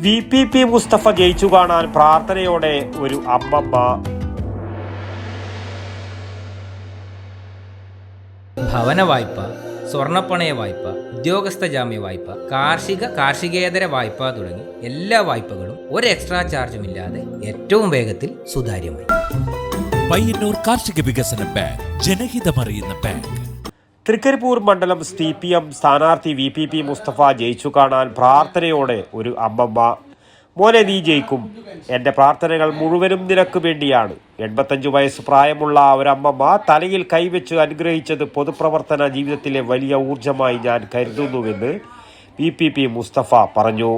VPP Mustafa ജയിച്ചു കാണാൻ പ്രാർത്ഥനയോടെ ഒരു അമ്മമ്മ. ഭവന വായ്പ, സ്വർണ്ണപ്പണയ വായ്പ, ഉദ്യോഗസ്ഥ ജാമ്യ വായ്പ, കാർഷികേതര വായ്പ തുടങ്ങി എല്ലാ വായ്പകളും ഒരു എക്സ്ട്രാ ചാർജുമില്ലാതെ ഏറ്റവും വേഗത്തിൽ സുതാര്യമായി. പയ്യന്നൂർ കാർഷിക വികസന ബാങ്ക്, ജനഹിതമറിയുന്ന ബാങ്ക്. തൃക്കരിപ്പൂർ മണ്ഡലം CPM സ്ഥാനാർത്ഥി VPP മുസ്തഫ ജയിച്ചു കാണാൻ പ്രാർത്ഥനയോടെ ഒരു അമ്മമ്മ. മോനെ, നീ ജയിക്കും. എൻ്റെ പ്രാർത്ഥനകൾ മുഴുവനും നിനക്ക് വേണ്ടിയാണ്. 85 വയസ്സ് പ്രായമുള്ള ഒരമ്മമ്മ തലയിൽ കൈവച്ച് അനുഗ്രഹിച്ചത് പൊതുപ്രവർത്തന ജീവിതത്തിലെ വലിയ ഊർജമായി ഞാൻ കരുതുന്നുവെന്ന് VPP മുസ്തഫ പറഞ്ഞു.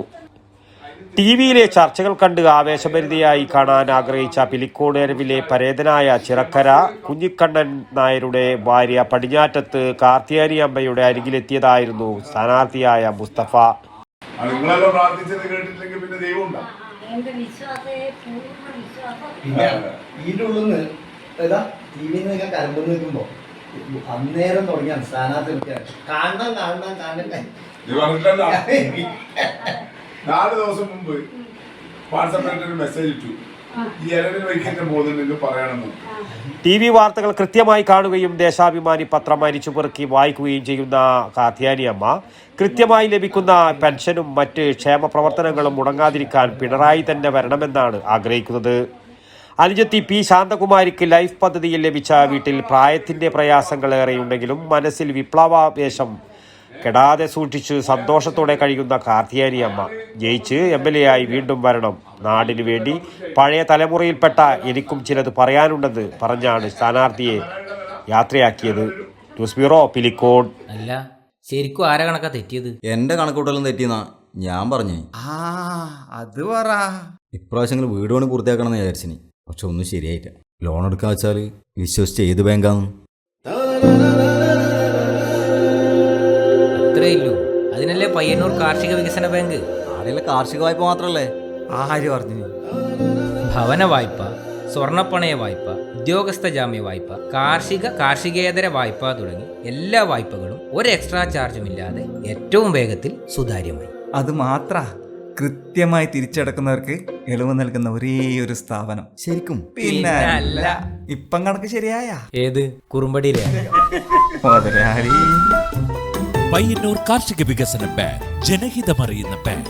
TV-യിലെ ചർച്ചകൾ കണ്ട് ആവേശഭരിതയായി കാണാൻ ആഗ്രഹിച്ച പിലിക്കോടരവിലെ പരേതനായ ചിറക്കര കുഞ്ഞിക്കണ്ണൻ നായരുടെ ഭാര്യ പടിഞ്ഞാറ്റത്ത് കാർത്തിയാനി അമ്മയുടെ അരികിലെത്തിയതായിരുന്നു സ്ഥാനാർത്ഥിയായ മുസ്തഫ. അന്നേരം തുടങ്ങിയാണ് സ്ഥാനാർത്ഥി കാണണം 4 ദിവസം മുമ്പ് വാട്സാപ്പിൽ ഒരു മെസ്സേജ് ഇട്ടു, ഈ ഇലവിൽ വൈകിട്ട് പോകുന്നുണ്ടെങ്കിൽ പറയണമെന്ന്. TV വാർത്തകൾ കൃത്യമായി കാണുകയും ദേശാഭിമാനി പത്രം അരിച്ചു പെറുക്കി വായിക്കുകയും ചെയ്യുന്ന കാർത്തിയാനി അമ്മ കൃത്യമായി ലഭിക്കുന്ന പെൻഷനും മറ്റ് ക്ഷേമ പ്രവർത്തനങ്ങളും മുടങ്ങാതിരിക്കാൻ പിണറായി തന്നെ വരണമെന്നാണ് ആഗ്രഹിക്കുന്നത്. അനുജത്തി P ശാന്തകുമാരിക്ക് ലൈഫ് പദ്ധതിയിൽ ലഭിച്ച വീട്ടിൽ പ്രായത്തിൻ്റെ പ്രയാസങ്ങളേറെയുണ്ടെങ്കിലും മനസ്സിൽ വിപ്ലവാവേശം കെടാതെ സൂക്ഷിച്ച് സന്തോഷത്തോടെ കഴിയുന്ന കാർത്തിയാനി അമ്മ ജയിച്ച് MLA ആയി വീണ്ടും വരണം. നാടിനു വേണ്ടി പഴയ തലമുറയിൽപ്പെട്ട എനിക്കും ചിലത് പറയാനുണ്ടെന്ന് പറഞ്ഞാണ് സ്ഥാനാർത്ഥിയെ യാത്രയാക്കിയത്. News bureau, Pilicode. അല്ല, ശരിക്കും ആരെ കണക്കാ തെറ്റിയത്? എന്റെ കണക്കൂട്ടലും തെറ്റിയെന്നാ ഞാൻ പറഞ്ഞു. അത് പറ. ഇപ്രാവശ്യം വീട് പണി പൂർത്തിയാക്കണം എന്ന് വിചാരിച്ചിനി, പക്ഷെ ഒന്നും ശരിയായില്ല. ലോൺ എടുക്കാൻ വെച്ചാൽ വിശ്വസിച്ച് ഏത് ബാങ്കാന്ന് അത്രയല്ലോ. അതിനല്ലേ പയ്യന്നൂർ കാർഷിക വികസന ബാങ്ക്. ആടെയുള്ള കാർഷിക വായ്പ മാത്രല്ലേ. ആര് പറഞ്ഞു? ഭവന വായ്പ, സ്വർണ്ണപ്പണയ വായ്പ, ഉദ്യോഗസ്ഥ ജാമ്യ വായ്പ, കാർഷികേതര വായ്പ തുടങ്ങി എല്ലാ വായ്പകളും ഒരു എക്സ്ട്രാ ചാർജുമില്ലാതെ ഏറ്റവും വേഗത്തിൽ സുതാര്യമായി. അത് മാത്ര കൃത്യമായി തിരിച്ചടക്കുന്നവർക്ക് ഇളവ് നൽകുന്ന ഒരേ ഒരു സ്ഥാപനം. ശരിക്കും? പിന്നെ അല്ല, ഇപ്പം കണക്ക് ശരിയായ ഏത് കുറുമ്പടിയിലെ പയ്യന്നൂർ കാർഷിക വികസന ബാങ്ക്, ജനഹിതമറിയുന്ന ബാങ്ക്.